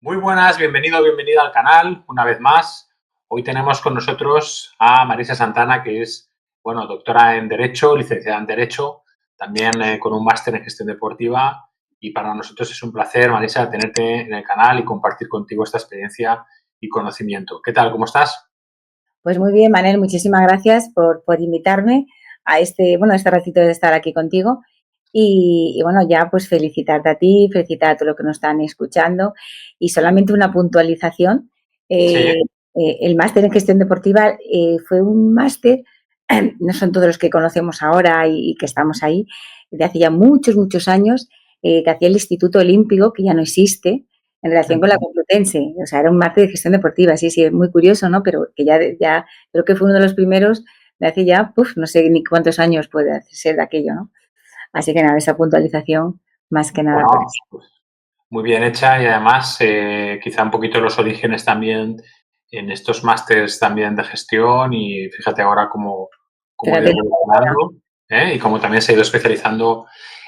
Muy buenas, bienvenido, bienvenida al canal una vez más. Hoy tenemos con nosotros a Marisa Santana, que es, bueno, doctora en Derecho, licenciada en Derecho, también con un máster en Gestión Deportiva. Y para nosotros es un placer, Marisa, tenerte en el canal y compartir contigo esta experiencia y conocimiento. ¿Qué tal? ¿Cómo estás? Pues muy bien, Manel, muchísimas gracias por invitarme a este ratito de estar aquí contigo. Bueno, ya pues felicitarte a ti, felicitar a todos los que nos están escuchando. Y solamente una puntualización. Sí, El máster en gestión deportiva fue un máster, no son todos los que conocemos ahora y que estamos ahí, de hace ya muchos, muchos años, que hacía el Instituto Olímpico, que ya no existe, en relación con la Complutense. O sea, era un máster de gestión deportiva, sí, sí, es muy curioso, ¿no? Pero que ya creo que fue uno de los primeros de hace ya, no sé ni cuántos años puede ser de aquello, ¿no? Así que nada, esa puntualización más que nada por bueno, eso. pues muy bien hecha y además quizá un poquito los orígenes también en estos másters también de gestión y fíjate ahora cómo ha ido Fíjate, evolucionando, ¿eh? Y cómo también se ha ido especializando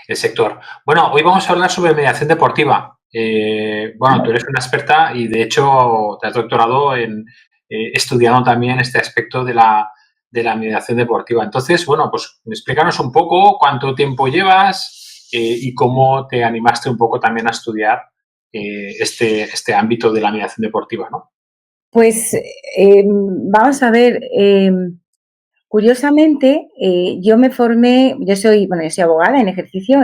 el sector. Bueno, hoy vamos a hablar sobre mediación deportiva. Bueno, tú eres una experta y de hecho te has doctorado en estudiando también este aspecto de la mediación deportiva. Entonces, bueno, pues explícanos un poco cuánto tiempo llevas y cómo te animaste un poco también a estudiar este ámbito de la mediación deportiva, ¿no? pues vamos a ver, curiosamente, yo soy abogada en ejercicio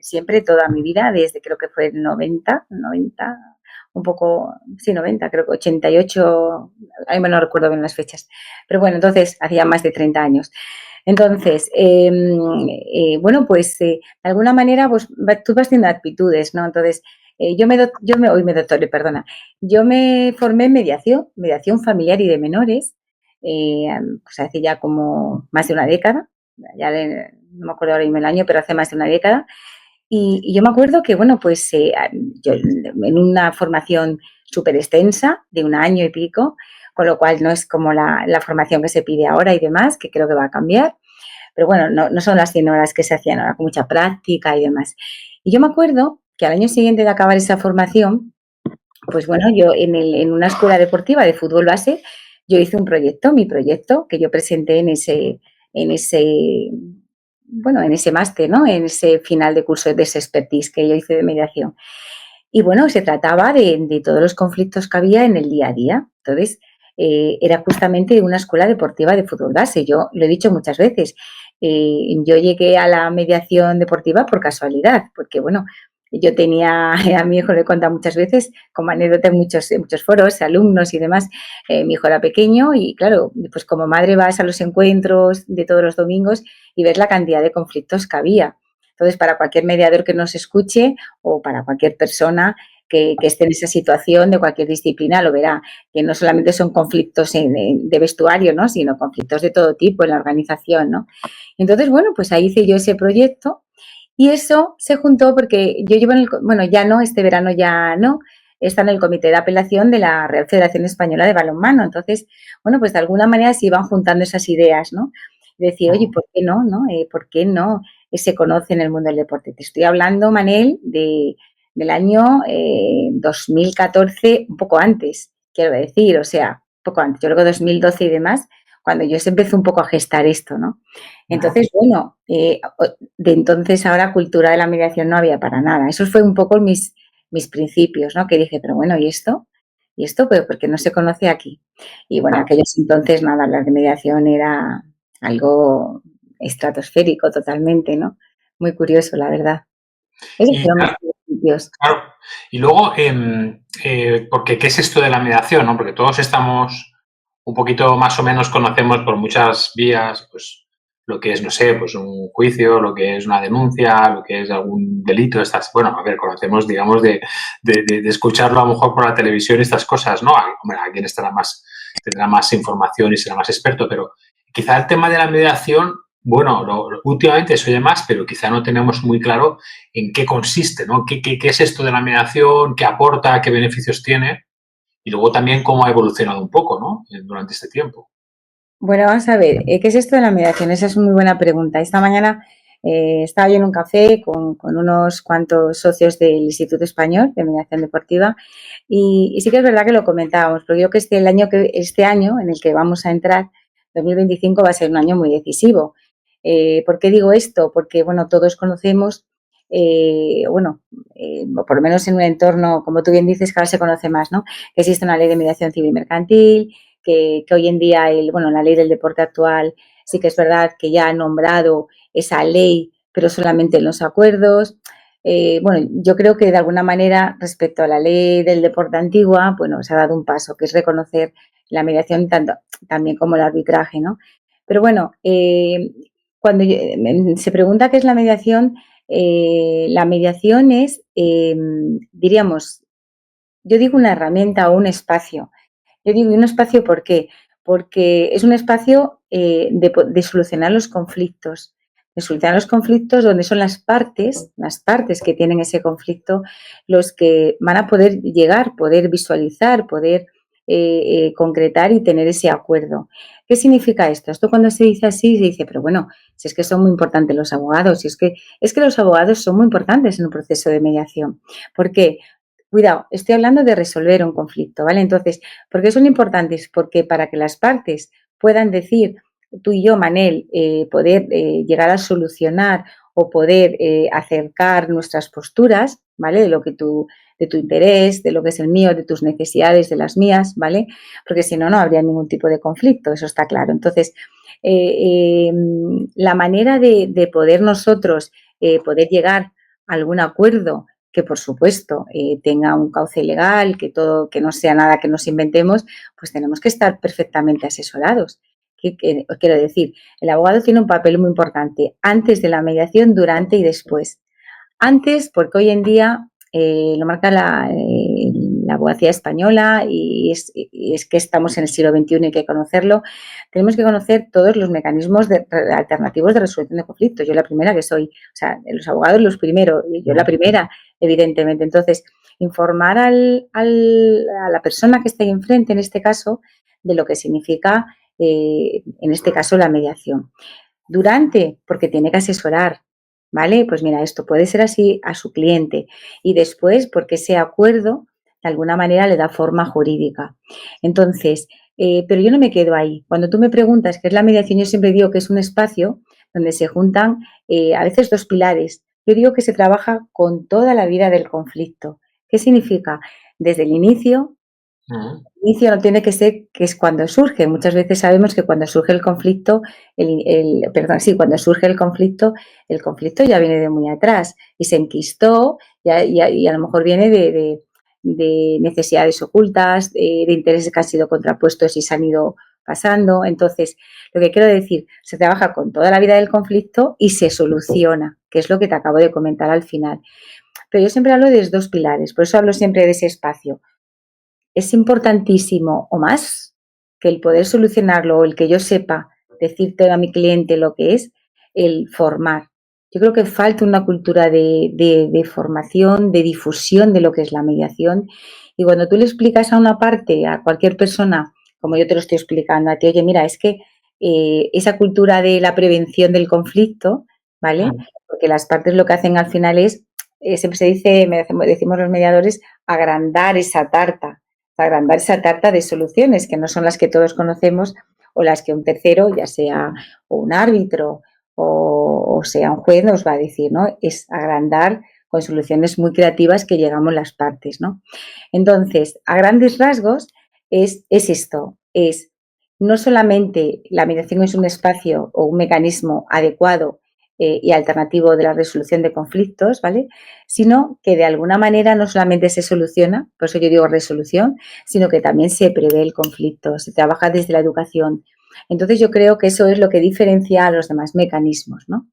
siempre toda mi vida, desde creo que fue el 90, un poco, sí, 90, creo que 88, ahí me no recuerdo bien las fechas, pero bueno, entonces hacía más de 30 años. Entonces, bueno, pues de alguna manera, pues tú vas teniendo aptitudes, ¿no? Entonces, hoy me doctoré, perdona, yo me formé en mediación familiar y de menores, pues hace ya como más de una década, no me acuerdo ahora mismo el año, pero hace más de una década. Y yo me acuerdo que, bueno, pues yo en una formación súper extensa, de un año y pico, con lo cual no es como la formación que se pide ahora y demás, que creo que va a cambiar, pero bueno, no son las 100 horas que se hacían ahora, con mucha práctica y demás. Y yo me acuerdo que al año siguiente de acabar esa formación, pues bueno, yo en una escuela deportiva de fútbol base, yo hice mi proyecto que yo presenté en ese, bueno, en ese máster, ¿no? En ese final de curso de ese expertise que yo hice de mediación. Y bueno, se trataba de todos los conflictos que había en el día a día. Entonces, era justamente una escuela deportiva de fútbol base. Yo lo he dicho muchas veces. Yo llegué a la mediación deportiva por casualidad, porque bueno, yo tenía, a mi hijo le he contado muchas veces, como anécdota en muchos foros, alumnos y demás, mi hijo era pequeño y claro, pues como madre vas a los encuentros de todos los domingos y ves la cantidad de conflictos que había. Entonces, para cualquier mediador que nos escuche o para cualquier persona que esté en esa situación de cualquier disciplina, lo verá, que no solamente son conflictos de vestuario, ¿no? Sino conflictos de todo tipo en la organización, ¿no? Entonces, bueno, pues ahí hice yo ese proyecto y eso se juntó porque yo llevo bueno, ya no, este verano ya no, está en el comité de apelación de la Real Federación Española de Balonmano. Entonces, bueno, pues de alguna manera se iban juntando esas ideas, ¿no? De decir, oye, ¿por qué no? ¿No? ¿Por qué no se conoce en el mundo del deporte? Te estoy hablando, Manel, del año 2014, un poco antes, quiero decir, o sea, un poco antes, yo creo que 2012 y demás, cuando yo se empezó un poco a gestar esto, ¿no? Entonces, bueno, de entonces ahora cultura de la mediación no había para nada. Eso fue un poco mis principios, ¿no? Que dije, pero bueno, ¿y esto? ¿Y esto? Pero porque no se conoce aquí. Y bueno, aquellos entonces, nada, hablar de mediación era algo estratosférico totalmente, ¿no? Muy curioso, la verdad. Esos Y fueron mis principios. claro, y luego, porque ¿qué es esto de la mediación, no? Porque todos estamos un poquito más o menos conocemos por muchas vías, pues lo que es, no sé, pues un juicio, lo que es una denuncia, lo que es algún delito, estas, bueno, a ver, conocemos, digamos, de escucharlo a lo mejor por la televisión y estas cosas, ¿no? Hombre, alguien tendrá más información y será más experto, pero quizá el tema de la mediación, bueno, últimamente se oye más, pero quizá no tenemos muy claro en qué consiste, ¿no? ¿Qué es esto de la mediación? ¿Qué aporta? ¿Qué beneficios tiene? Y luego también cómo ha evolucionado un poco, ¿no? Durante este tiempo. Bueno, vamos a ver, ¿qué es esto de la mediación? Esa es una muy buena pregunta. Esta mañana Estaba yo en un café con unos cuantos socios del Instituto Español de Mediación Deportiva y sí que es verdad que lo comentábamos, pero yo creo que este año en el que vamos a entrar, 2025, va a ser un año muy decisivo. ¿Por qué digo esto? Porque, bueno, todos conocemos, por lo menos en un entorno, como tú bien dices, que ahora se conoce más, ¿no? Que existe una ley de mediación civil mercantil, que hoy en día, la ley del deporte actual sí que es verdad que ya ha nombrado esa ley, pero solamente en los acuerdos. Yo creo que de alguna manera, respecto a la ley del deporte antigua, bueno, se ha dado un paso, que es reconocer la mediación tanto, también como el arbitraje, ¿no? Pero bueno, cuando se pregunta qué es la mediación es, diríamos, yo digo una herramienta o un espacio. Yo digo un espacio, ¿por qué? Porque es un espacio de solucionar los conflictos. De solucionar los conflictos donde son las partes que tienen ese conflicto, los que van a poder llegar, poder visualizar, poder concretar y tener ese acuerdo. ¿Qué significa esto? Esto cuando se dice así, se dice, pero bueno, si es que son muy importantes los abogados, si es que los abogados son muy importantes en un proceso de mediación. ¿Por qué? Cuidado, estoy hablando de resolver un conflicto, ¿vale? Entonces, ¿por qué son importantes? Porque para que las partes puedan decir, tú y yo, Manel, poder llegar a solucionar o poder acercar nuestras posturas, ¿vale? De tu interés, de lo que es el mío, de tus necesidades, de las mías, ¿vale? Porque si no, no habría ningún tipo de conflicto, eso está claro. Entonces, la manera de poder nosotros poder llegar a algún acuerdo que por supuesto tenga un cauce legal, que no sea nada que nos inventemos, pues tenemos que estar perfectamente asesorados. Quiero decir, el abogado tiene un papel muy importante antes de la mediación, durante y después. Antes, porque hoy en día lo marca la abogacía española y es que estamos en el siglo XXI y hay que conocerlo. Tenemos que conocer todos los mecanismos alternativos de resolución de conflictos. Yo la primera que soy, o sea, los abogados los primeros, yo la primera, evidentemente. Entonces, informar a la persona que está ahí enfrente, en este caso, de lo que significa, en este caso, la mediación. Durante, porque tiene que asesorar, ¿vale? Pues mira, esto puede ser así a su cliente. Y después, porque ese acuerdo, de alguna manera, le da forma jurídica. Entonces, pero yo no me quedo ahí. Cuando tú me preguntas qué es la mediación, yo siempre digo que es un espacio donde se juntan a veces dos pilares. Yo digo que se trabaja con toda la vida del conflicto. ¿Qué significa? Desde el inicio. El inicio no tiene que ser que es cuando surge. Muchas veces sabemos que cuando surge el conflicto, cuando surge el conflicto ya viene de muy atrás y se enquistó y a lo mejor viene de necesidades ocultas, de intereses que han sido contrapuestos y se han ido pasando. Entonces, lo que quiero decir, se trabaja con toda la vida del conflicto y se soluciona, que es lo que te acabo de comentar al final. Pero yo siempre hablo de dos pilares, por eso hablo siempre de ese espacio. Es importantísimo o más que el poder solucionarlo o el que yo sepa decirte a mi cliente lo que es el formar. Yo creo que falta una cultura de formación, de difusión de lo que es la mediación. Y cuando tú le explicas a una parte, a cualquier persona, como yo te lo estoy explicando a ti, oye, mira, es que esa cultura de la prevención del conflicto, ¿vale? Porque las partes lo que hacen al final es, siempre se dice, decimos los mediadores, agrandar esa tarta de soluciones, que no son las que todos conocemos o las que un tercero, ya sea un árbitro o sea un juez, nos va a decir, ¿no? Es agrandar con soluciones muy creativas que llegamos las partes, ¿no? Entonces, a grandes rasgos, es esto, es no solamente la mediación es un espacio o un mecanismo adecuado y alternativo de la resolución de conflictos, ¿vale? Sino que de alguna manera no solamente se soluciona, por eso yo digo resolución, sino que también se prevé el conflicto, se trabaja desde la educación. Entonces yo creo que eso es lo que diferencia a los demás mecanismos, ¿no?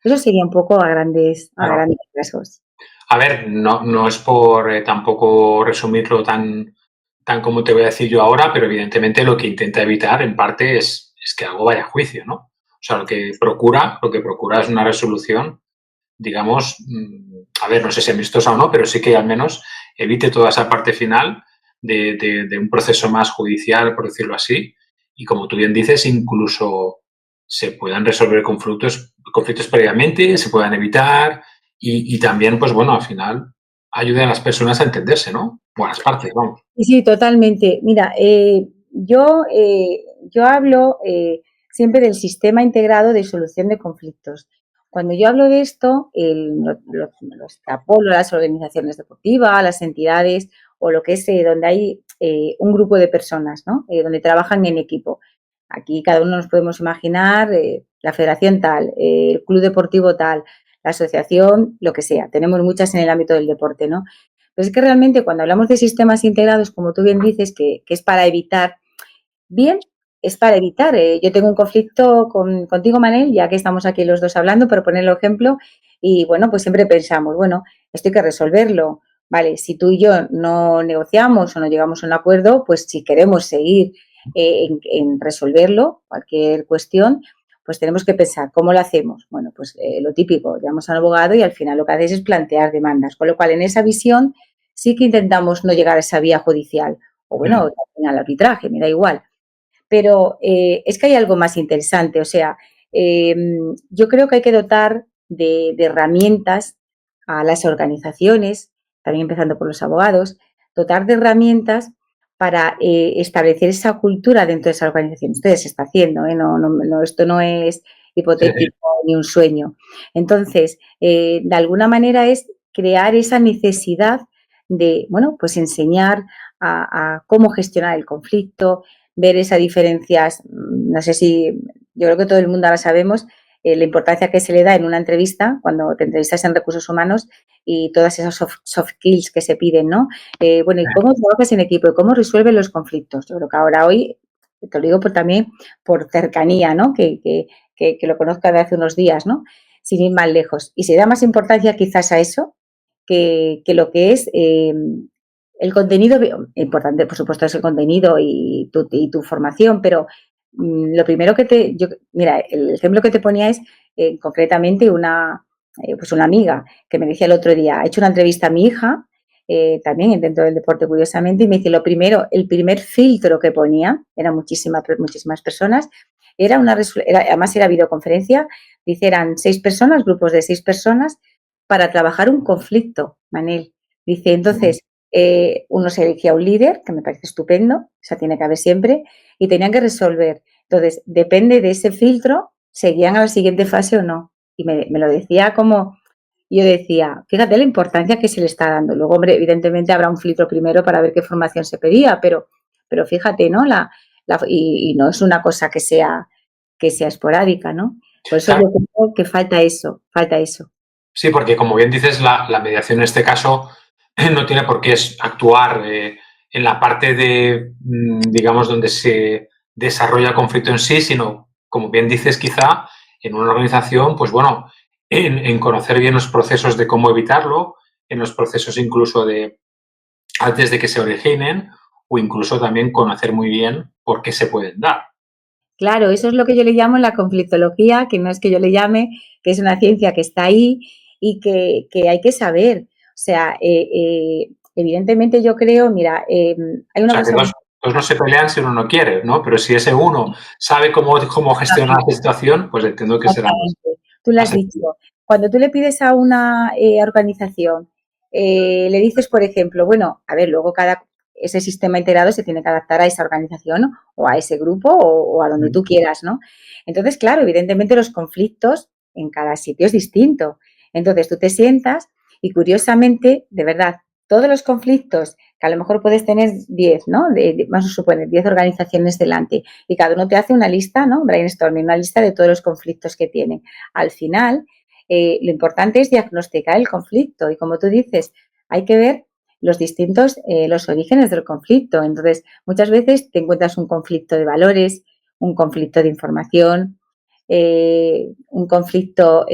Eso sería un poco a grandes rasgos. A ver, no es por tampoco resumirlo tan como te voy a decir yo ahora, pero evidentemente lo que intenta evitar en parte es que algo vaya a juicio, ¿no? O sea, lo que procura es una resolución, digamos, a ver, no sé si amistosa o no, pero sí que al menos evite toda esa parte final de un proceso más judicial, por decirlo así, y como tú bien dices, incluso se puedan resolver conflictos previamente, se puedan evitar y también, pues bueno, al final ayuden a las personas a entenderse, ¿no? Buenas partes, vamos. Sí, sí, totalmente. Mira, yo hablo siempre del sistema integrado de solución de conflictos. Cuando yo hablo de esto, lo extrapolo a las organizaciones deportivas, a las entidades o lo que es donde hay un grupo de personas, ¿no? Donde trabajan en equipo. Aquí cada uno nos podemos imaginar la federación tal, el club deportivo tal, la asociación, lo que sea. Tenemos muchas en el ámbito del deporte, ¿no? Pero es que realmente cuando hablamos de sistemas integrados, como tú bien dices, que es para evitar, bien, es para evitar. Yo tengo un conflicto contigo, Manel, ya que estamos aquí los dos hablando, por ponerlo ejemplo, y bueno, pues siempre pensamos, bueno, esto hay que resolverlo. Vale, si tú y yo no negociamos o no llegamos a un acuerdo, pues si queremos seguir en resolverlo, cualquier cuestión, pues tenemos que pensar cómo lo hacemos. Bueno, pues lo típico, llamamos al abogado y al final lo que haces es plantear demandas. Con lo cual, en esa visión sí que intentamos no llegar a esa vía judicial. O bueno, Mm. al arbitraje, me da igual. Pero es que hay algo más interesante. O sea, eh, yo creo que hay que dotar de herramientas a las organizaciones, también empezando por los abogados, dotar de herramientas para establecer esa cultura dentro de esa organización. Esto ya se está haciendo, ¿eh? Esto no es Sí, sí. hipotético ni un sueño. Entonces, de alguna manera es crear esa necesidad de, bueno, pues enseñar a cómo gestionar el conflicto, ver esas diferencias, no sé si, yo creo que todo el mundo ahora sabemos la importancia que se le da en una entrevista, cuando te entrevistas en recursos humanos y todas esas soft skills que se piden, ¿no? Bueno, ¿y cómo trabajas en equipo? ¿Y cómo resuelves los conflictos? Yo creo que ahora hoy, te lo digo también por cercanía, ¿no? Que lo conozca de hace unos días, ¿no? Sin ir más lejos. Y se da más importancia quizás a eso que lo que es el contenido, importante por supuesto es el contenido y tu formación, pero lo primero mira, el ejemplo que te ponía es concretamente pues una amiga que me decía el otro día, ha hecho una entrevista a mi hija, también dentro del deporte curiosamente, y me dice el primer filtro que ponía, eran muchísimas personas, además era videoconferencia, dice eran 6 personas, grupos de 6 personas, para trabajar un conflicto, Manel. Dice, Mm. entonces, uno se elegía un líder, que me parece estupendo, o sea, tiene que haber siempre, y tenían que resolver. Entonces, depende de ese filtro, seguían a la siguiente fase o no. Y me lo decía como, yo decía, fíjate la importancia que se le está dando. Luego, hombre, evidentemente habrá un filtro primero para ver qué formación se pedía, pero fíjate, ¿no? Y no es una cosa que sea esporádica, ¿no? Por eso yo Claro, creo que falta eso, falta eso. sí, porque como bien dices, la mediación en este caso no tiene por qué actuar en la parte de, digamos, donde se desarrolla el conflicto en sí, sino, como bien dices, quizá en una organización, pues bueno, en conocer bien los procesos de cómo evitarlo, en los procesos incluso de antes de que se originen o incluso también conocer muy bien por qué se pueden dar. Claro, eso es lo que yo le llamo la conflictología, que no es que yo le llame, que es una ciencia que está ahí y que hay que saber. O sea, evidentemente yo creo, mira, hay O una sea, que cosa muy dos no se pelean si uno no quiere, ¿no? Pero si ese uno sabe cómo gestionar la situación, pues entiendo que será exactamente, tú lo más has dicho. efectivo. Cuando tú le pides a una organización, le dices, por ejemplo, bueno, a ver, luego ese sistema integrado se tiene que adaptar a esa organización, ¿no? O a ese grupo o a donde tú quieras, ¿no? Entonces, claro, evidentemente los conflictos en cada sitio es distinto. Entonces tú te sientas y curiosamente, de verdad, todos los conflictos, que a lo mejor puedes tener 10, ¿no? Vamos a suponer 10 organizaciones delante y cada uno te hace una lista, ¿no? Brainstorming, una lista de todos los conflictos que tienen. Al final, lo importante es diagnosticar el conflicto y como tú dices, hay que ver los orígenes del conflicto. Entonces, muchas veces te encuentras un conflicto de valores, un conflicto de información, un conflicto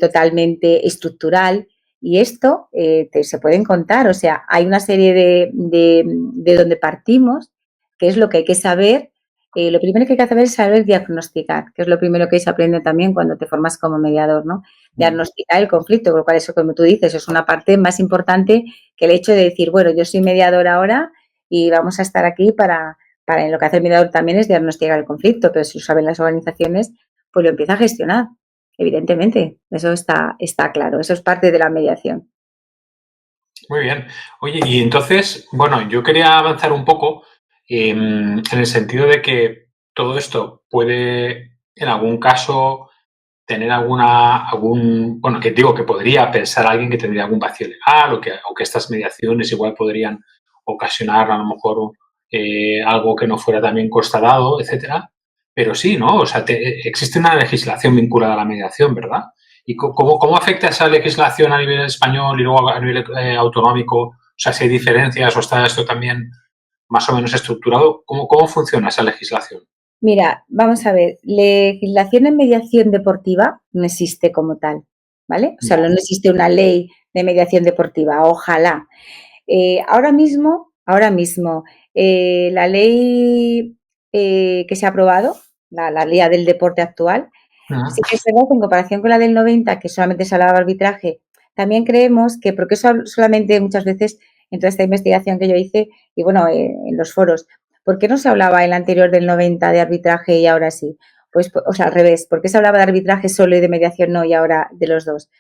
totalmente estructural y esto se pueden contar. O sea, hay una serie de donde partimos, que es lo que hay que saber. Lo primero que hay que hacer es saber diagnosticar, que es lo primero que se aprende también cuando te formas como mediador, ¿no? Diagnosticar el conflicto, con lo cual eso, como tú dices, es una parte más importante que el hecho de decir, bueno, yo soy mediador ahora y vamos a estar aquí para lo que hace el mediador también es diagnosticar el conflicto, pero si lo saben las organizaciones, pues lo empieza a gestionar. evidentemente, eso está claro, eso es parte de la mediación. Muy bien. Oye, y entonces, bueno, yo quería avanzar un poco en el sentido de que todo esto puede, en algún caso, tener bueno, que digo que podría pensar alguien que tendría algún vacío legal o que estas mediaciones igual podrían ocasionar a lo mejor algo que no fuera también constatado, etcétera. Pero sí, ¿no? O sea, existe una legislación vinculada a la mediación, ¿verdad? ¿Y cómo afecta esa legislación a nivel español y luego a nivel autonómico? O sea, si hay diferencias o está esto también más o menos estructurado. ¿Cómo funciona esa legislación? Mira, vamos a ver, legislación en mediación deportiva no existe como tal, ¿vale? O sea, no existe una ley de mediación deportiva, ojalá. Ahora mismo, la ley que se ha aprobado, la ley del deporte actual, sí que es verdad que en comparación con la del 90, que solamente se hablaba de arbitraje, también creemos que, porque eso solamente muchas veces en toda esta investigación que yo hice y bueno, en los foros, ¿por qué no se hablaba en la anterior del 90 de arbitraje y ahora sí? Pues, o sea, al revés, ¿por qué se hablaba de arbitraje solo y de mediación no y ahora de los dos?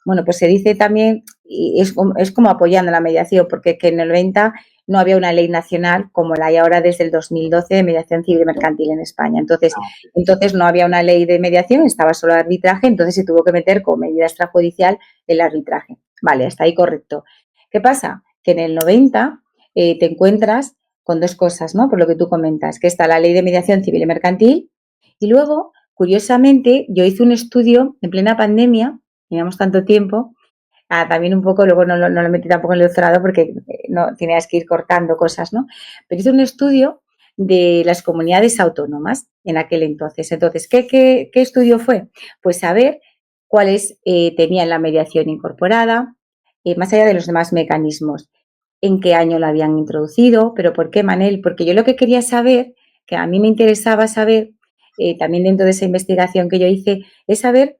Bueno, pues se dice también, y es como apoyando la mediación, porque que en el 90 no había una ley nacional como la hay ahora desde el 2012 de mediación civil y mercantil en España. Entonces no había una ley de mediación, estaba solo el arbitraje, entonces se tuvo que meter como medida extrajudicial el arbitraje. Vale, hasta ahí correcto. ¿Qué pasa? Que en el 90 te encuentras con dos cosas, ¿no? Por lo que tú comentas, que está la ley de mediación civil y mercantil y luego, curiosamente, yo hice un estudio en plena pandemia, teníamos tanto tiempo, también un poco, luego no lo metí tampoco en el doctorado porque no tenías que ir cortando cosas, ¿no? Pero hice un estudio de las comunidades autónomas en aquel entonces. Entonces, ¿qué estudio fue? Pues saber cuáles tenían la mediación incorporada, más allá de los demás mecanismos, en qué año la habían introducido, pero ¿por qué, Manel? Porque yo lo que quería saber, que a mí me interesaba saber, también dentro de esa investigación que yo hice, es saber,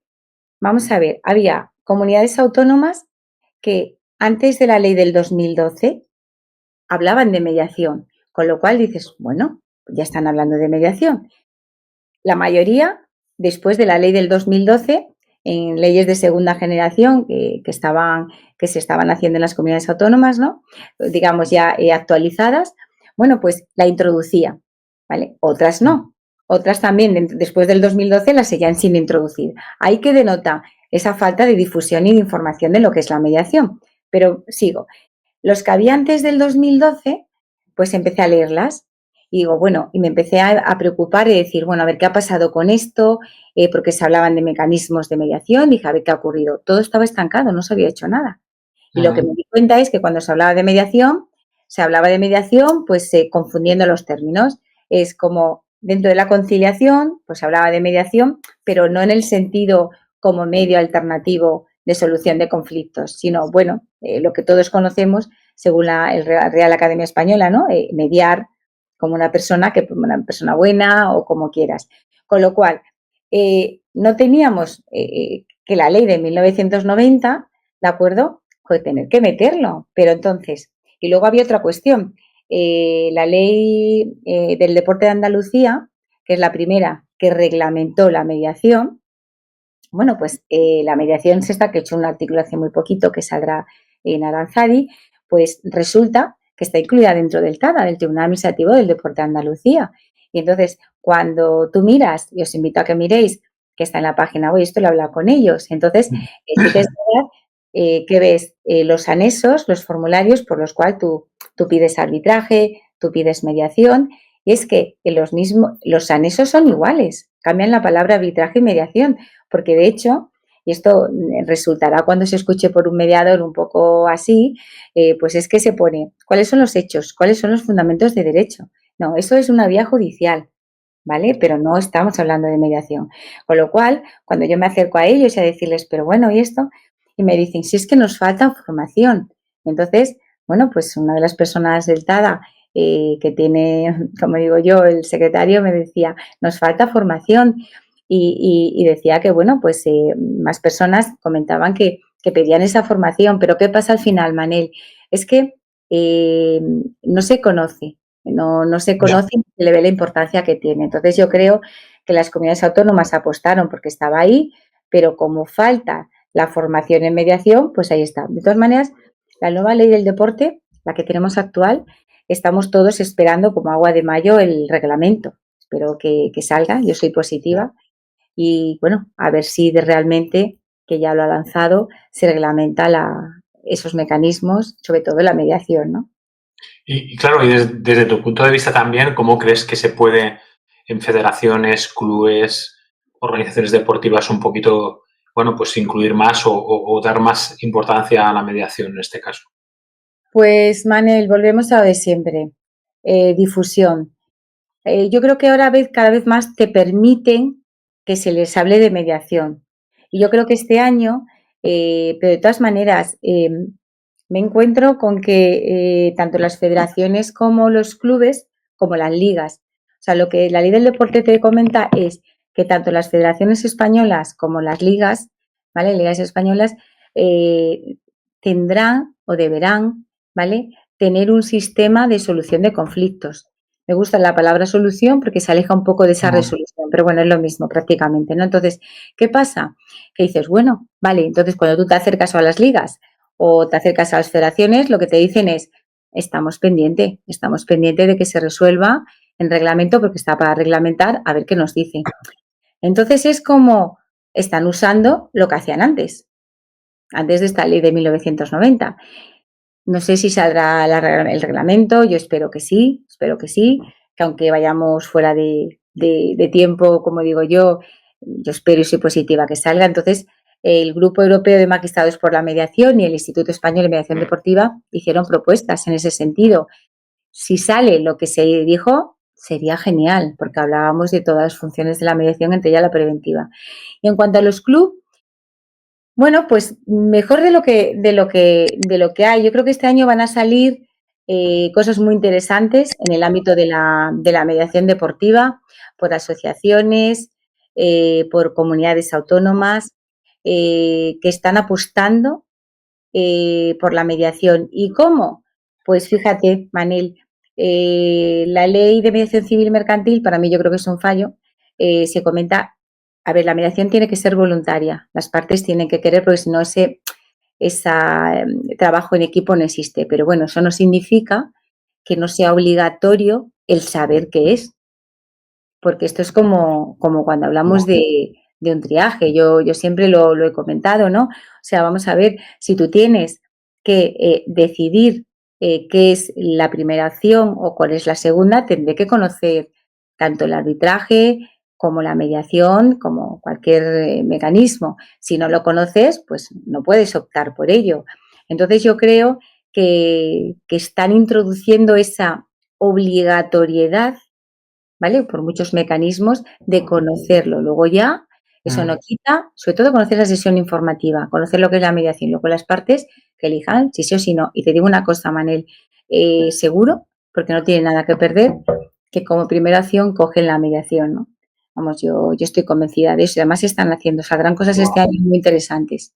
vamos a ver, había comunidades autónomas que antes de la ley del 2012 hablaban de mediación, con lo cual dices, bueno, ya están hablando de mediación. La mayoría, después de la ley del 2012, en leyes de segunda generación que se estaban haciendo en las comunidades autónomas, ¿no? Digamos ya actualizadas, bueno, pues la introducía, ¿vale? Otras no. Otras también, después del 2012, las seguían sin introducir. Ahí que denota esa falta de difusión y de información de lo que es la mediación. Pero sigo. Los que había antes del 2012, pues empecé a leerlas y digo, bueno, y me empecé a preocupar y decir, bueno, a ver qué ha pasado con esto, porque se hablaban de mecanismos de mediación, dije, a ver qué ha ocurrido. Todo estaba estancado, no se había hecho nada. Y lo que me di cuenta es que cuando se hablaba de mediación, pues confundiendo los términos. Es como dentro de la conciliación, pues se hablaba de mediación, pero no en el sentido como medio alternativo de solución de conflictos, sino, bueno, lo que todos conocemos según la Real Academia Española, ¿no? Mediar como una persona buena o como quieras. Con lo cual, no teníamos que la ley de 1990, ¿de acuerdo? Puede tener que meterlo, pero entonces, y luego había otra cuestión, la ley del deporte de Andalucía, que es la primera que reglamentó la mediación, bueno, pues la mediación sexta, que he hecho un artículo hace muy poquito que saldrá en Aranzadi, pues resulta que está incluida dentro del TADA, del Tribunal Administrativo del Deporte de Andalucía. Y entonces, cuando tú miras, y os invito a que miréis, que está en la página web, esto lo he hablado con ellos, entonces sí que es verdad que ves los anexos, los formularios por los cuales tú pides arbitraje, tú pides mediación, y es que los anexos son iguales, cambian la palabra arbitraje y mediación, porque de hecho, y esto resultará cuando se escuche por un mediador un poco así, pues es que se pone cuáles son los hechos, cuáles son los fundamentos de derecho. No, eso es una vía judicial, ¿vale? Pero no estamos hablando de mediación. Con lo cual, cuando yo me acerco a ellos y a decirles, pero bueno, ¿y esto? Y me dicen, si es que nos falta formación. Entonces, bueno, pues una de las personas del TADA que tiene, como digo yo, el secretario me decía, nos falta formación y decía que, bueno, pues más personas comentaban que pedían esa formación, pero ¿qué pasa al final, Manel? Es que no se conoce, no se conoce y se le ve la importancia que tiene. Entonces yo creo que las comunidades autónomas apostaron porque estaba ahí, pero como falta la formación en mediación, pues ahí está. De todas maneras, la nueva ley del deporte, la que tenemos actual, estamos todos esperando como agua de mayo el reglamento. Espero que salga, yo soy positiva y bueno, a ver si realmente, que ya lo ha lanzado, se reglamenta esos mecanismos, sobre todo la mediación, ¿no? Y claro, y desde tu punto de vista también, ¿cómo crees que se puede en federaciones, clubes, organizaciones deportivas un poquito, bueno, pues incluir más o dar más importancia a la mediación en este caso? Pues Manel, volvemos a lo de siempre, difusión. Yo creo que ahora cada vez más te permiten que se les hable de mediación. Y yo creo que este año, pero de todas maneras, me encuentro con que tanto las federaciones como los clubes, como las ligas, o sea, lo que la ley del deporte te comenta es que tanto las federaciones españolas como las ligas, ¿vale? Ligas españolas, tendrán o deberán, ¿vale? Tener un sistema de solución de conflictos. Me gusta la palabra solución porque se aleja un poco de esa resolución, pero bueno, es lo mismo prácticamente, ¿no? Entonces, ¿qué pasa? Que dices, bueno, vale, entonces cuando tú te acercas a las ligas o te acercas a las federaciones, lo que te dicen es, estamos pendientes de que se resuelva en reglamento porque está para reglamentar, a ver qué nos dice. Entonces es como están usando lo que hacían antes de esta ley de 1990. No sé si saldrá el reglamento, yo espero que sí, que aunque vayamos fuera de tiempo, como digo yo espero y soy positiva que salga. Entonces, el Grupo Europeo de Magistrados por la Mediación y el Instituto Español de Mediación Deportiva hicieron propuestas en ese sentido. Si sale lo que se dijo, sería genial, porque hablábamos de todas las funciones de la mediación, entre ellas la preventiva. Y en cuanto a los clubes, bueno, pues mejor de lo que hay. Yo creo que este año van a salir cosas muy interesantes en el ámbito de la mediación deportiva, por asociaciones, por comunidades autónomas que están apostando por la mediación. ¿Y cómo? Pues fíjate, Manel, la ley de mediación civil mercantil, para mí yo creo que es un fallo, se comenta, a ver, la mediación tiene que ser voluntaria, las partes tienen que querer, porque si no ese trabajo en equipo no existe. Pero bueno, eso no significa que no sea obligatorio el saber qué es, porque esto es como cuando hablamos de un triaje, yo siempre lo he comentado, ¿no? O sea, vamos a ver, si tú tienes que decidir qué es la primera opción o cuál es la segunda, tendré que conocer tanto el arbitraje como la mediación, como cualquier mecanismo. Si no lo conoces, pues no puedes optar por ello. Entonces yo creo que están introduciendo esa obligatoriedad, ¿vale? Por muchos mecanismos de conocerlo. Luego ya, eso no quita, sobre todo conocer la sesión informativa, conocer lo que es la mediación, luego las partes que elijan si sí o si no. Y te digo una cosa, Manel, seguro, porque no tiene nada que perder, que como primera acción cogen la mediación, ¿no? Vamos, yo estoy convencida de eso. Y además están haciendo, saldrán cosas este año muy interesantes.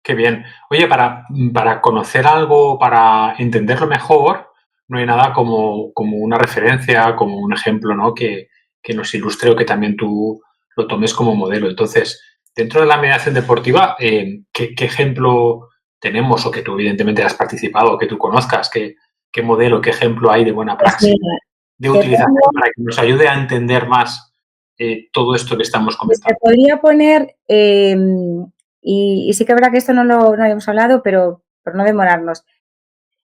Qué bien. Oye, para conocer algo, para entenderlo mejor, no hay nada como una referencia, como un ejemplo, ¿no? Que nos ilustre o que también tú lo tomes como modelo. Entonces, dentro de la mediación deportiva, ¿qué ejemplo tenemos o que tú evidentemente has participado o que tú conozcas? ¿Qué modelo, qué ejemplo hay de buena Pues praxis mira, de te utilización pongo, para que nos ayude a entender más todo esto que estamos pues te comentando? podría poner, y sí que es verdad que esto no habíamos hablado, pero por no demorarnos,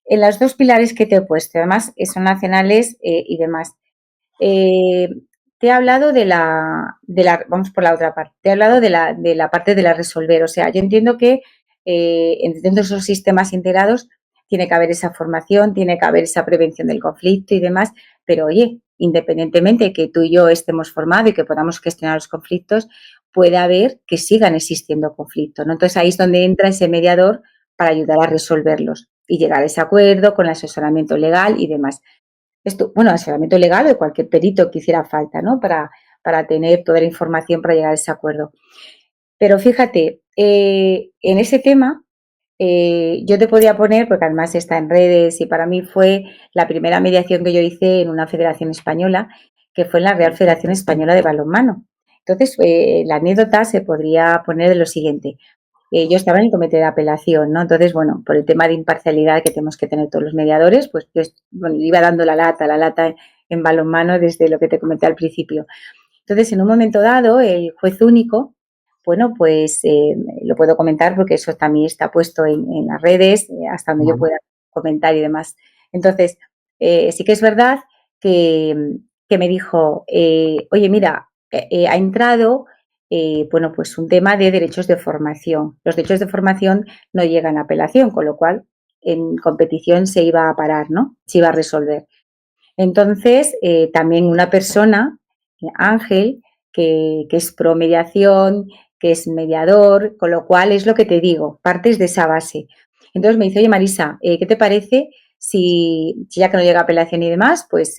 en los dos pilares que te he puesto, además son nacionales y demás. Eh, Te he hablado vamos por la otra parte, te he hablado de la parte de la resolver. O sea, yo entiendo que dentro de esos sistemas integrados tiene que haber esa formación, tiene que haber esa prevención del conflicto y demás, pero oye, independientemente de que tú y yo estemos formados y que podamos gestionar los conflictos, puede haber que sigan existiendo conflictos, ¿no? Entonces ahí es donde entra ese mediador para ayudar a resolverlos y llegar a ese acuerdo con el asesoramiento legal y demás. Esto, bueno, asesoramiento legal o de cualquier perito que hiciera falta, ¿no? Para tener toda la información para llegar a ese acuerdo. Pero fíjate, en ese tema yo te podía poner, porque además está en redes y para mí fue la primera mediación que yo hice en una federación española, que fue en la Real Federación Española de Balonmano. Entonces, la anécdota se podría poner de lo siguiente. Yo estaba en el comité de apelación, ¿no? Entonces, bueno, por el tema de imparcialidad que tenemos que tener todos los mediadores, pues yo bueno, iba dando la lata en balonmano desde lo que te comenté al principio. Entonces, en un momento dado, el juez único, bueno, pues lo puedo comentar porque eso también está puesto en las redes, hasta donde yo pueda comentar y demás. Entonces, sí que es verdad que me dijo, oye, mira, ha entrado, bueno, pues un tema de derechos de formación. Los derechos de formación no llegan a apelación, con lo cual en competición se iba a parar, ¿no? Se iba a resolver. Entonces, también una persona, Ángel, que es pro mediación, que es mediador, con lo cual es lo que te digo, partes de esa base. Entonces me dice, oye Marisa, ¿qué te parece si ya que no llega a apelación y demás, pues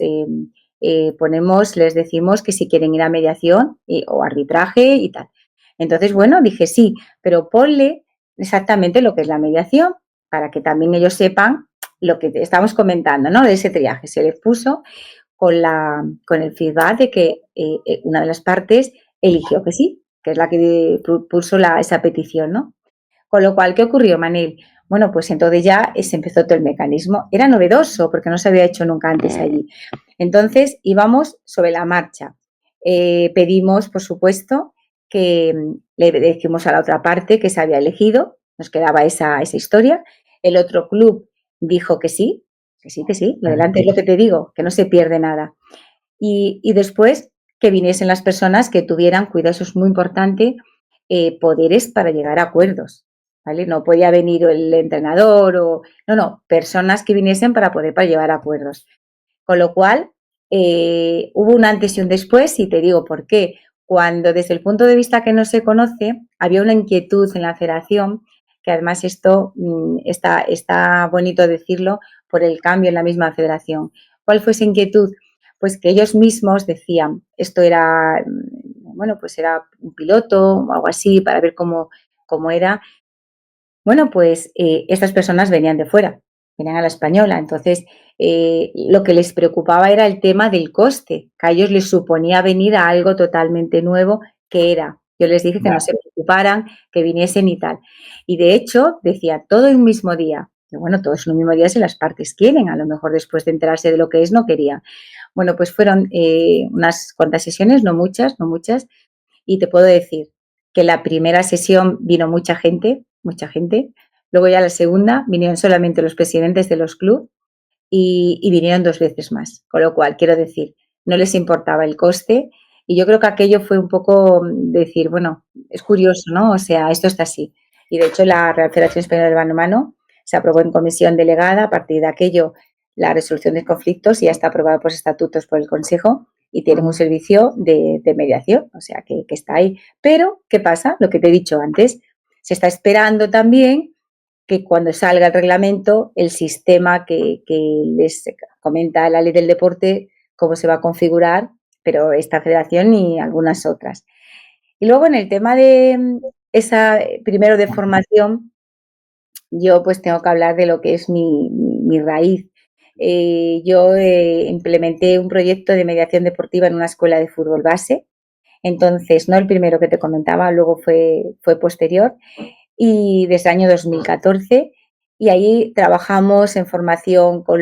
les decimos que si quieren ir a mediación o arbitraje y tal? Entonces, bueno, dije sí, pero ponle exactamente lo que es la mediación para que también ellos sepan lo que estamos comentando, ¿no? De ese triaje. Se les puso con el feedback de que una de las partes eligió que sí, que es la que puso esa petición, ¿no? Con lo cual, ¿qué ocurrió, Manel? Bueno, pues entonces ya se empezó todo el mecanismo. Era novedoso porque no se había hecho nunca antes allí. Entonces íbamos sobre la marcha. Pedimos, por supuesto, que le decimos a la otra parte que se había elegido, nos quedaba esa historia. El otro club dijo que sí, que sí. Lo adelante es lo que te digo, que no se pierde nada. Y después que viniesen las personas que tuvieran, cuidado, eso es muy importante, poderes para llegar a acuerdos. ¿Vale? No podía venir el entrenador no, personas que viniesen para llevar acuerdos. Con lo cual, hubo un antes y un después, y te digo por qué. Cuando desde el punto de vista que no se conoce, había una inquietud en la federación, que además esto está bonito decirlo, por el cambio en la misma federación. ¿Cuál fue esa inquietud? Pues que ellos mismos decían, esto era, bueno, pues era un piloto o algo así para ver cómo era. Bueno, pues estas personas venían de fuera, venían a la española, entonces lo que les preocupaba era el tema del coste, que a ellos les suponía venir a algo totalmente nuevo que era. Yo les dije que no se preocuparan, que viniesen y tal. Y de hecho, decía, todo en un mismo día. Y bueno, todos en un mismo día si las partes quieren, a lo mejor después de enterarse de lo que es, no querían. Bueno, pues fueron unas cuantas sesiones, no muchas, y te puedo decir que la primera sesión vino mucha gente, luego ya la segunda vinieron solamente los presidentes de los clubes y vinieron 2 veces más, con lo cual, quiero decir, no les importaba el coste y yo creo que aquello fue un poco decir, bueno, es curioso, ¿no? O sea, esto está así. Y de hecho la Real Federación Española de Balonmano se aprobó en comisión delegada, a partir de aquello la resolución de conflictos y ya está aprobada por estatutos por el Consejo y tienen un servicio de mediación, o sea, que está ahí. Pero, ¿qué pasa? Lo que te he dicho antes, se está esperando también que cuando salga el reglamento, el sistema que les comenta la ley del deporte, cómo se va a configurar, pero esta federación y algunas otras. Y luego en el tema de esa, primero de formación, yo pues tengo que hablar de lo que es mi raíz. Yo implementé un proyecto de mediación deportiva en una escuela de fútbol base. Entonces, no el primero que te comentaba, luego fue posterior, y desde el año 2014. Y ahí trabajamos en formación con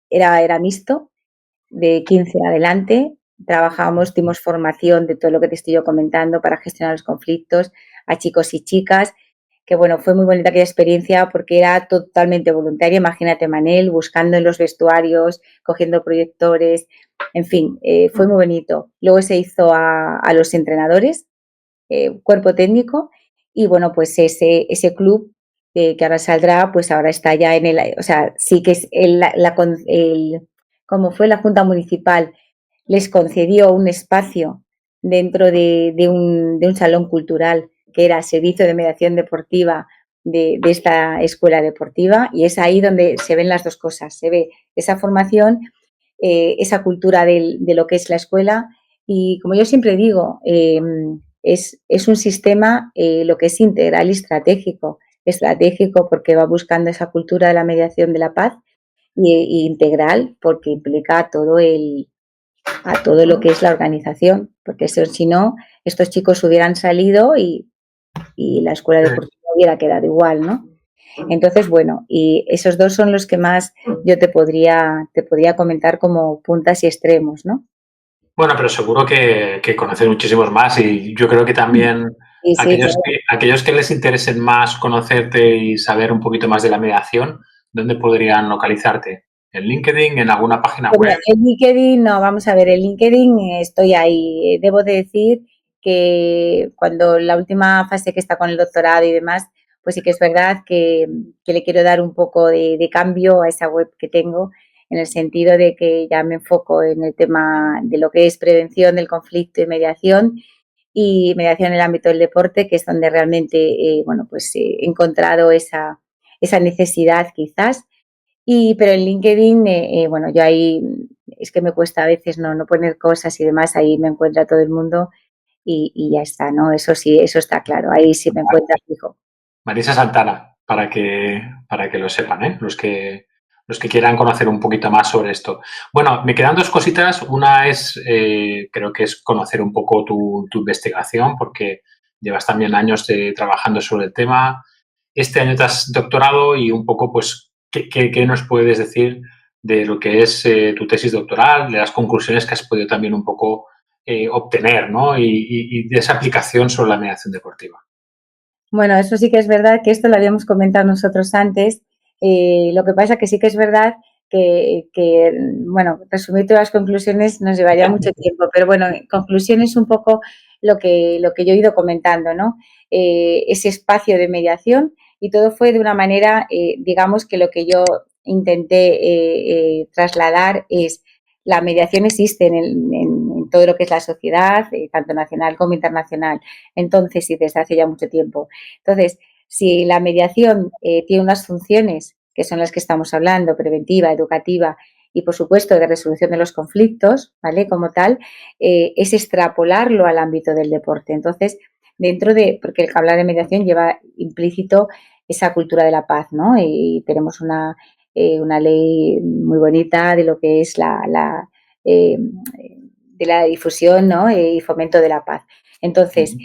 era mixto, de 15 en adelante. Dimos formación de todo lo que te estoy yo comentando para gestionar los conflictos a chicos y chicas, que bueno, fue muy bonita aquella experiencia porque era totalmente voluntaria. Imagínate, Manel, buscando en los vestuarios, cogiendo proyectores, en fin, fue muy bonito. Luego se hizo a los entrenadores, cuerpo técnico, y bueno, pues ese club que ahora saldrá, pues ahora está ya o sea, sí que es como fue la Junta Municipal, les concedió un espacio dentro de un salón cultural que era servicio de mediación deportiva de esta escuela deportiva, y es ahí donde se ven las dos cosas, se ve esa formación, esa cultura de lo que es la escuela, y como yo siempre digo, es un sistema lo que es integral y estratégico porque va buscando esa cultura de la mediación de la paz, y integral porque implica a todo lo que es la organización, porque eso, si no, estos chicos hubieran salido y la escuela deportiva hubiera quedado igual, ¿no? Entonces, bueno, y esos dos son los que más yo te podría comentar como puntas y extremos, ¿no? Bueno, pero seguro que conoces muchísimos más y yo creo que también Sí, sí, claro. aquellos que les interesen más conocerte y saber un poquito más de la mediación, ¿dónde podrían localizarte? ¿En LinkedIn? ¿En alguna página Bueno, web? en LinkedIn, no, vamos a ver, en LinkedIn estoy ahí. Debo de decir que cuando la última fase que está con el doctorado y demás, pues sí que es verdad que le quiero dar un poco de cambio a esa web que tengo, en el sentido de que ya me enfoco en el tema de lo que es prevención del conflicto y mediación en el ámbito del deporte, que es donde realmente, bueno, pues he encontrado esa necesidad quizás. Pero en LinkedIn, bueno, yo ahí es que me cuesta a veces no poner cosas y demás, ahí me encuentra todo el mundo y ya está, ¿no? Eso sí, eso está claro, ahí sí me encuentra fijo. Marisa Santana, para que lo sepan, ¿eh? Los que quieran conocer un poquito más sobre esto. Bueno, me quedan dos cositas. Una es, creo que es conocer un poco tu investigación, porque llevas también años trabajando sobre el tema. Este año te has doctorado y un poco, pues, ¿qué nos puedes decir de lo que es tu tesis doctoral, de las conclusiones que has podido también un poco obtener, ¿no? Y de esa aplicación sobre la mediación deportiva. Bueno, eso sí que es verdad que esto lo habíamos comentado nosotros antes. Lo que pasa que sí que es verdad bueno, resumir todas las conclusiones nos llevaría mucho tiempo, pero bueno, en conclusión es un poco lo que yo he ido comentando, ¿no? Ese espacio de mediación y todo fue de una manera, digamos que lo que yo intenté trasladar es la mediación existe en todo lo que es la sociedad, tanto nacional como internacional. Entonces, y desde hace ya mucho tiempo. Entonces, si la mediación tiene unas funciones que son las que estamos hablando, preventiva, educativa y, por supuesto, de resolución de los conflictos, ¿vale? Como tal, es extrapolarlo al ámbito del deporte. Entonces, porque el hablar de mediación lleva implícito esa cultura de la paz, ¿no? Y tenemos una ley muy bonita de lo que es de la difusión, ¿no? Y fomento de la paz. Entonces,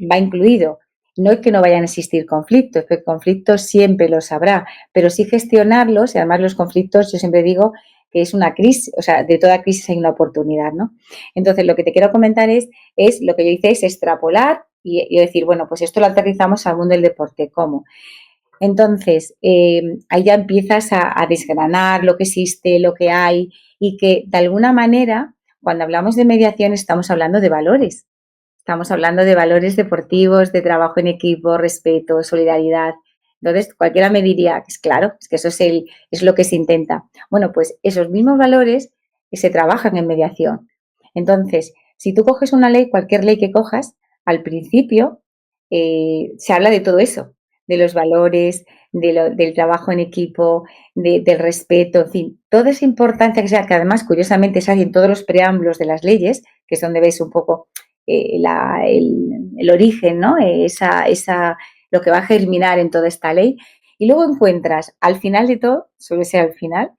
va incluido. No es que no vayan a existir conflictos, porque conflictos siempre los habrá, pero sí gestionarlos, y además los conflictos, yo siempre digo que es una crisis, o sea, de toda crisis hay una oportunidad, ¿no? Entonces, lo que te quiero comentar es lo que yo hice es extrapolar y decir, bueno, pues esto lo aterrizamos al mundo del deporte. ¿Cómo? Entonces, ahí ya empiezas a desgranar lo que existe, lo que hay y que de alguna manera, cuando hablamos de mediación, estamos hablando de valores. Estamos hablando de valores deportivos, de trabajo en equipo, respeto, solidaridad. Entonces, cualquiera me diría, es claro, es que eso es lo que se intenta. Bueno, pues esos mismos valores se trabajan en mediación. Entonces, si tú coges una ley, cualquier ley que cojas, al principio se habla de todo eso, de los valores, del trabajo en equipo, del respeto, en fin, toda esa importancia que además, curiosamente, sale en todos los preámbulos de las leyes, que es donde ves un poco el origen, ¿no? Lo que va a germinar en toda esta ley. Y luego encuentras, al final de todo, suele ser al final,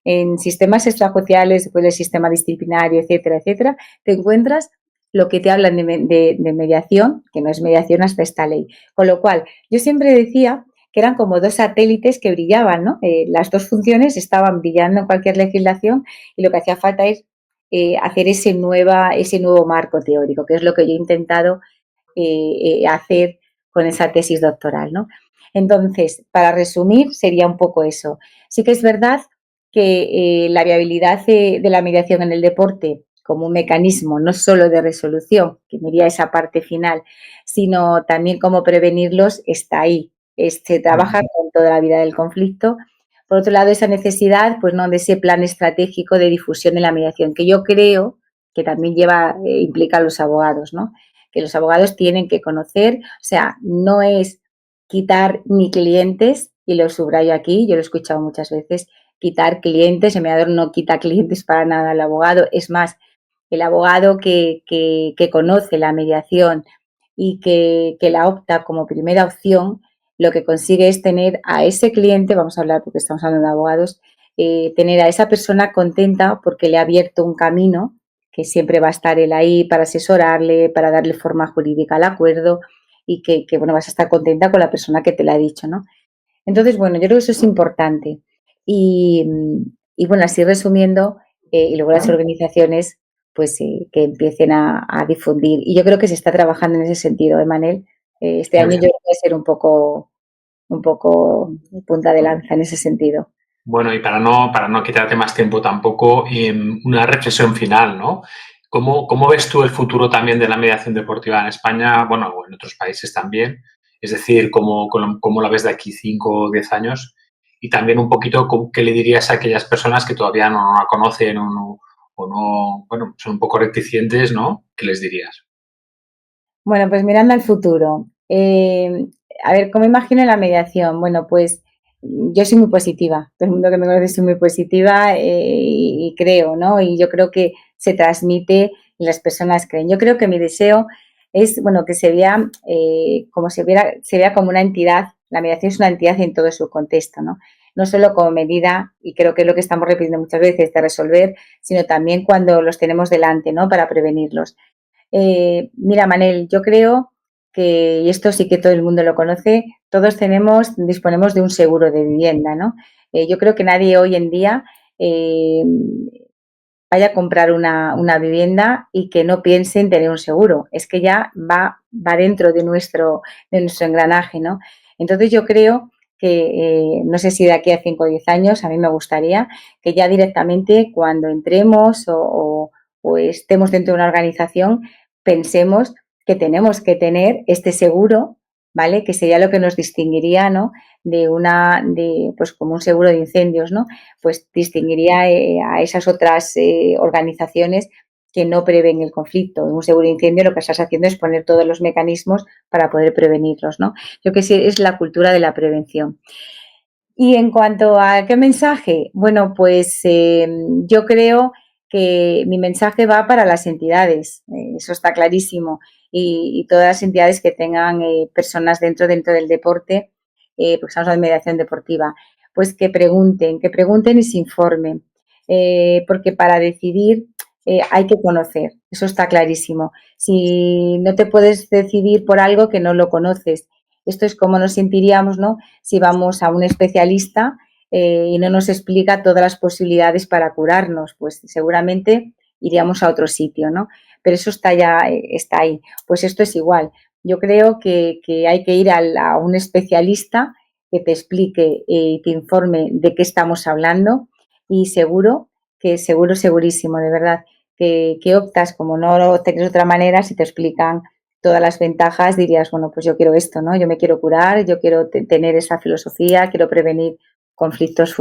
en sistemas extrajudiciales, después del sistema disciplinario, etcétera, etcétera, te encuentras lo que te hablan de mediación, que no es mediación hasta esta ley. Con lo cual, yo siempre decía que eran como dos satélites que brillaban, ¿no? Las dos funciones estaban brillando en cualquier legislación y lo que hacía falta es hacer ese nuevo marco teórico, que es lo que yo he intentado hacer con esa tesis doctoral, ¿no? Entonces, para resumir, sería un poco eso. Sí que es verdad que la viabilidad de la mediación en el deporte como un mecanismo no solo de resolución, que me iría esa parte final, sino también cómo prevenirlos, está ahí. Se trabaja con toda la vida del conflicto. Por otro lado, esa necesidad, pues no, de ese plan estratégico de difusión de la mediación, que yo creo que también implica a los abogados, ¿no? Que los abogados tienen que conocer, o sea, no es quitar ni clientes, y lo subrayo aquí, yo lo he escuchado muchas veces, quitar clientes, el mediador no quita clientes para nada al abogado, es más, el abogado que conoce la mediación y que la opta como primera opción, lo que consigue es tener a ese cliente, vamos a hablar porque estamos hablando de abogados, tener a esa persona contenta porque le ha abierto un camino que siempre va a estar él ahí para asesorarle, para darle forma jurídica al acuerdo y que, bueno, vas a estar contenta con la persona que te la ha dicho, ¿no? Entonces, bueno, yo creo que eso es importante. Y, y bueno, así resumiendo, y luego las organizaciones, pues que empiecen a difundir. Y yo creo que se está trabajando en ese sentido, Manel. Este Muy año yo bien. creo que va a ser un poco punta de lanza en ese sentido. Bueno, y para no quitarte más tiempo tampoco, una reflexión final, ¿no? ¿Cómo ves tú el futuro también de la mediación deportiva en España, bueno, o en otros países también? Es decir, ¿cómo la ves de aquí 5 o 10 años? Y también un poquito, ¿qué le dirías a aquellas personas que todavía no la conocen o no, bueno, son un poco reticentes, ¿no? ¿Qué les dirías? Bueno, pues mirando al futuro. A ver, ¿cómo imagino la mediación? Bueno, pues yo soy muy positiva. Todo el mundo que me conoce soy muy positiva y creo, ¿no? Y yo creo que se transmite y las personas creen. Yo creo que mi deseo es, bueno, que se vea como se vea como una entidad. La mediación es una entidad en todo su contexto, ¿no? No solo como medida, y creo que es lo que estamos repitiendo muchas veces, de resolver, sino también cuando los tenemos delante, ¿no? Para prevenirlos. Mira, Manel, yo creo que, y esto sí que todo el mundo lo conoce, todos disponemos de un seguro de vivienda, ¿no? Yo creo que nadie hoy en día eh, vaya a comprar una vivienda y que no piense en tener un seguro. Es que ya va dentro de nuestro engranaje, ¿no? Entonces yo creo que, no sé si de aquí a 5 o 10 años, a mí me gustaría que ya directamente cuando entremos o estemos dentro de una organización, pensemos que tenemos que tener este seguro, ¿vale? Que sería lo que nos distinguiría, ¿no? Pues como un seguro de incendios, ¿no? Pues distinguiría a esas otras organizaciones que no prevén el conflicto. En un seguro de incendio lo que estás haciendo es poner todos los mecanismos para poder prevenirlos, ¿no? Yo que sé, es la cultura de la prevención. Y en cuanto a qué mensaje, bueno, pues yo creo que mi mensaje va para las entidades, eso está clarísimo, y todas las entidades que tengan personas dentro del deporte, porque estamos hablando de mediación deportiva, pues que pregunten y se informen, porque para decidir hay que conocer, eso está clarísimo. Si no te puedes decidir por algo que no lo conoces, esto es como nos sentiríamos, ¿no? Si vamos a un especialista y no nos explica todas las posibilidades para curarnos, pues seguramente iríamos a otro sitio, ¿no? Pero eso está ya, está ahí. Pues esto es igual. Yo creo que hay que ir a un especialista que te explique y te informe de qué estamos hablando y segurísimo, de verdad, que optas, como no lo tenés de otra manera, si te explican todas las ventajas, dirías, bueno, pues yo quiero esto, ¿no? Yo me quiero curar, yo quiero tener esa filosofía, quiero prevenir conflictos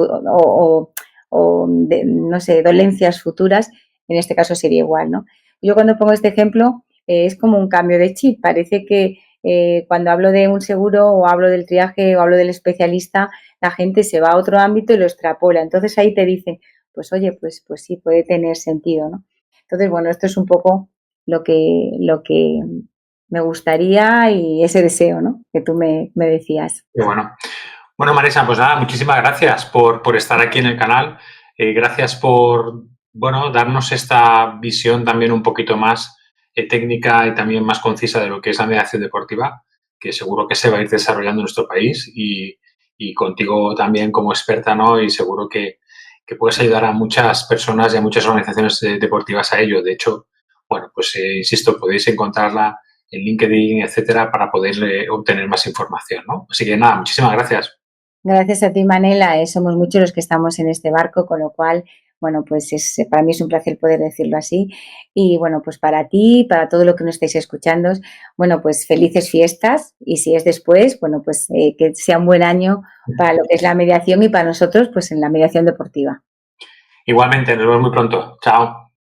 no sé, dolencias futuras, en este caso sería igual, ¿no? Yo cuando pongo este ejemplo es como un cambio de chip, parece que cuando hablo de un seguro o hablo del triaje o hablo del especialista, la gente se va a otro ámbito y lo extrapola, entonces ahí te dicen, pues oye, pues sí, puede tener sentido, ¿no? Entonces, bueno, esto es un poco lo que me gustaría y ese deseo, ¿no? Que tú me decías. Qué bueno. Bueno, Marisa, pues nada, muchísimas gracias por estar aquí en el canal. Gracias por, bueno, darnos esta visión también un poquito más técnica y también más concisa de lo que es la mediación deportiva, que seguro que se va a ir desarrollando en nuestro país y contigo también como experta, ¿no? Y seguro que puedes ayudar a muchas personas y a muchas organizaciones deportivas a ello. De hecho, bueno, pues insisto, podéis encontrarla en LinkedIn, etcétera, para poder obtener más información, ¿no? Así que nada, muchísimas gracias. Gracias a ti, Manela. Somos muchos los que estamos en este barco, con lo cual, bueno, pues para mí es un placer poder decirlo así. Y bueno, pues para ti, para todo lo que nos estáis escuchando, bueno, pues felices fiestas y si es después, bueno, pues que sea un buen año para lo que es la mediación y para nosotros, pues en la mediación deportiva. Igualmente, nos vemos muy pronto. Chao.